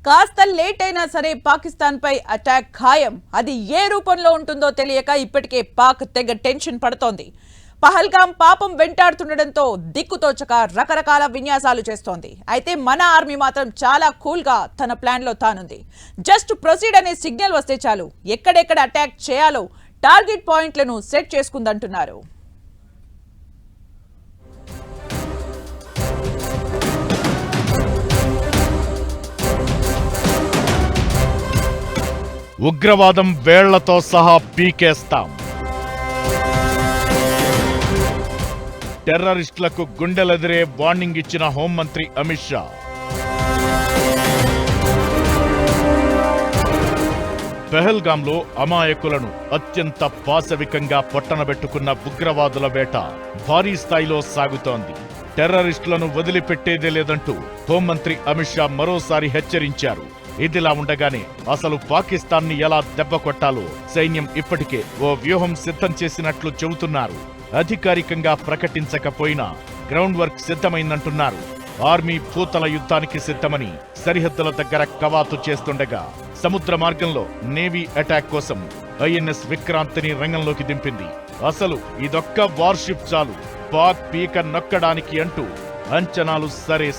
కాస్త లేట్ అయినా సరే పాకిస్తాన్ పై అటాక్ ఖాయం. అది ఏ రూపంలో ఉంటుందో తెలియక ఇప్పటికే పాక్ తెగ టెన్షన్ పడుతోంది. పహల్గాం పాపం వెంటాడుతుండటంతో దిక్కుతోచక రకరకాల విన్యాసాలు చేస్తోంది. అయితే మన ఆర్మీ మాత్రం చాలా కూల్ గా తన ప్లాన్ లో తానుంది. జస్ట్ ప్రొసీడ్ అనే సిగ్నల్ వస్తే చాలు ఎక్కడెక్కడ అటాక్ చేయాలో టార్గెట్ పాయింట్లను సెట్ చేసుకుందంటున్నారు. ఉగ్రవాదం వేళ్లతో సహా పీకేస్తాం. టెర్రరిస్టులకు గుండెలెదిరే వార్నింగ్ ఇచ్చిన హోంమంత్రి అమిత్ షా. పెహల్గాంలో అమాయకులను అత్యంత పాశవికంగా పొట్టనబెట్టుకున్న ఉగ్రవాదుల వేట భారీ స్థాయిలో సాగుతోంది. టెర్రరిస్టులను వదిలిపెట్టేదే లేదంటూ హోంమంత్రి అమిత్ షా మరోసారి హెచ్చరించారు. ఇదిలా ఉండగానే అసలు పాకిస్తాన్ ని ఎలా దెబ్బ కొట్టాలో సైన్యం ఇప్పటికే ఓ వ్యూహం సిద్ధం చేసినట్లు చెబుతున్నారు. అధికారికంగా ప్రకటించకపోయినా గ్రౌండ్ వర్క్ సిద్ధమైందంటున్నారు. ఆర్మీ భూతల యుద్ధానికి సిద్ధమని సరిహద్దుల దగ్గర కవాతు చేస్తుండగా సముద్ర మార్గంలో నేవీ అటాక్ కోసం ఐఎన్ఎస్ విక్రాంతిని రంగంలోకి దింపింది. అసలు ఇదొక్క వార్షిప్ చాలు పాక్ పీక నొక్కడానికి అంటూ అంచనాలు సరే.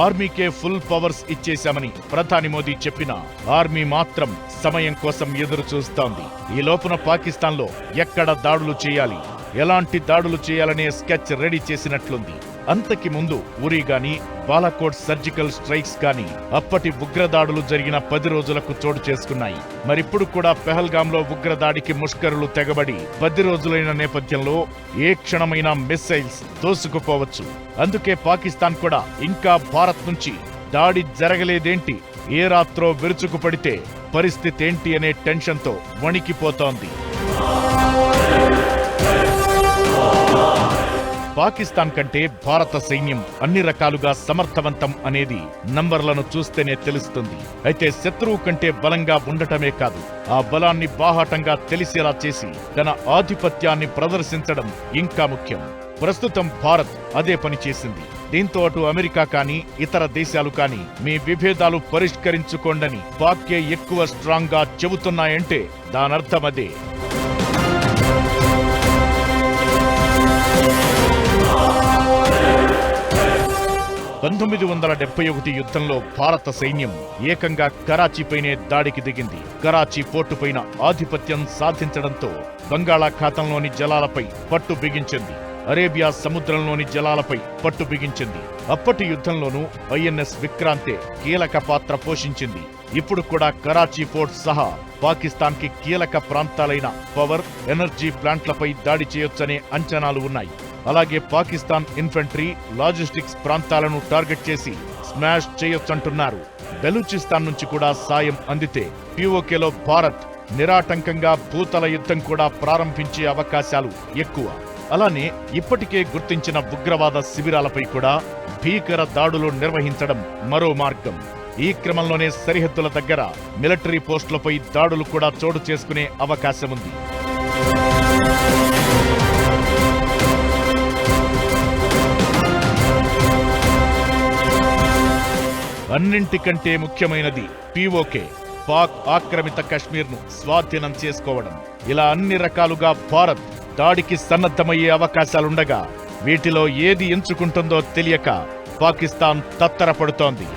ఆర్మీకే ఫుల్ పవర్స్ ఇచ్చేశామని ప్రధాని మోదీ చెప్పినా ఆర్మీ మాత్రం సమయం కోసం ఎదురు చూస్తోంది. ఈ లోపున పాకిస్తాన్లో ఎక్కడ దాడులు చేయాలి, ఎలాంటి దాడులు చేయాలనే స్కెచ్ రెడీ చేసినట్లుంది. అంతకి ముందు ఉరీ గాని, బాలాకోట్ సర్జికల్ స్ట్రైక్స్ గాని అప్పటి ఉగ్రదాడులు జరిగిన 10 రోజులకు చోటు చేసుకున్నాయి. మరిప్పుడు కూడా పెహల్గాంలో ఉగ్రదాడికి ముష్కరులు తెగబడి 10 రోజులైన నేపథ్యంలో ఏ క్షణమైనా మిస్సైల్స్ దోసుకుపోవచ్చు. అందుకే పాకిస్తాన్ కూడా ఇంకా భారత్ నుంచి దాడి జరగలేదేంటి, ఏ రాత్రో విరుచుకు పడితే పరిస్థితి ఏంటి అనే టెన్షన్తో వణికిపోతోంది. పాకిస్తాన్ కంటే భారత సైన్యం అన్ని రకాలుగా సమర్థవంతం అనేది నంబర్లను చూస్తేనే తెలుస్తుంది. అయితే శత్రువు కంటే బలంగా ఉండటమే కాదు, ఆ బలాన్ని బాహాటంగా తెలిసేలా చేసి తన ఆధిపత్యాన్ని ప్రదర్శించడం ఇంకా ముఖ్యం. ప్రస్తుతం భారత్ అదే పని చేసింది. దీంతో అటు అమెరికా కానీ ఇతర దేశాలు కానీ మీ విభేదాలు పరిష్కరించుకోండని పాక్కే ఎక్కువ స్ట్రాంగ్ గా చెబుతున్నాయంటే దానర్థం అదే. 1971 యుద్ధంలో భారత సైన్యం ఏకంగా కరాచీపైనే దాడికి దిగింది. కరాచీ పోర్టుపైన ఆధిపత్యం సాధించడంతో బంగాళాఖాతంలోని జలాలపై పట్టు బిగించింది. అరేబియా సముద్రంలోని జలాలపై పట్టు బిగించింది. అప్పటి యుద్ధంలోనూ ఐఎన్ఎస్ విక్రాంతే కీలక పాత్ర పోషించింది. ఇప్పుడు కూడా కరాచీ పోర్ట్ సహా పాకిస్తాన్ కి కీలక ప్రాంతాలైన పవర్, ఎనర్జీ ప్లాంట్లపై దాడి చేయొచ్చనే అంచనాలు ఉన్నాయి. అలాగే పాకిస్తాన్ ఇన్ఫంట్రీ, లాజిస్టిక్స్ ప్రాంతాలను టార్గెట్ చేసి స్మాష్ చేయొచ్చంటున్నారు. బెలూచిస్తాన్ నుంచి కూడా సాయం అందితే పీఓకేలో భారత్ నిరాటంకంగా భూతల యుద్ధం కూడా ప్రారంభించే అవకాశాలు ఎక్కువ. అలానే ఇప్పటికే గుర్తించిన ఉగ్రవాద శిబిరాలపై కూడా భీకర దాడులు నిర్వహించడం మరో మార్గం. ఈ క్రమంలోనే సరిహద్దుల దగ్గర మిలిటరీ పోస్టులపై దాడులు కూడా చోటు చేసుకునే అవకాశముంది. అన్నింటికంటే ముఖ్యమైనది పీఓకే, పాక్ ఆక్రమిత కశ్మీర్ను స్వాధీనం చేసుకోవడం. ఇలా అన్ని రకాలుగా భారత్ దాడికి సన్నద్ధమయ్యే అవకాశాలుండగా వీటిలో ఏది ఎంచుకుంటుందో తెలియక పాకిస్తాన్ తత్తరపడుతోంది.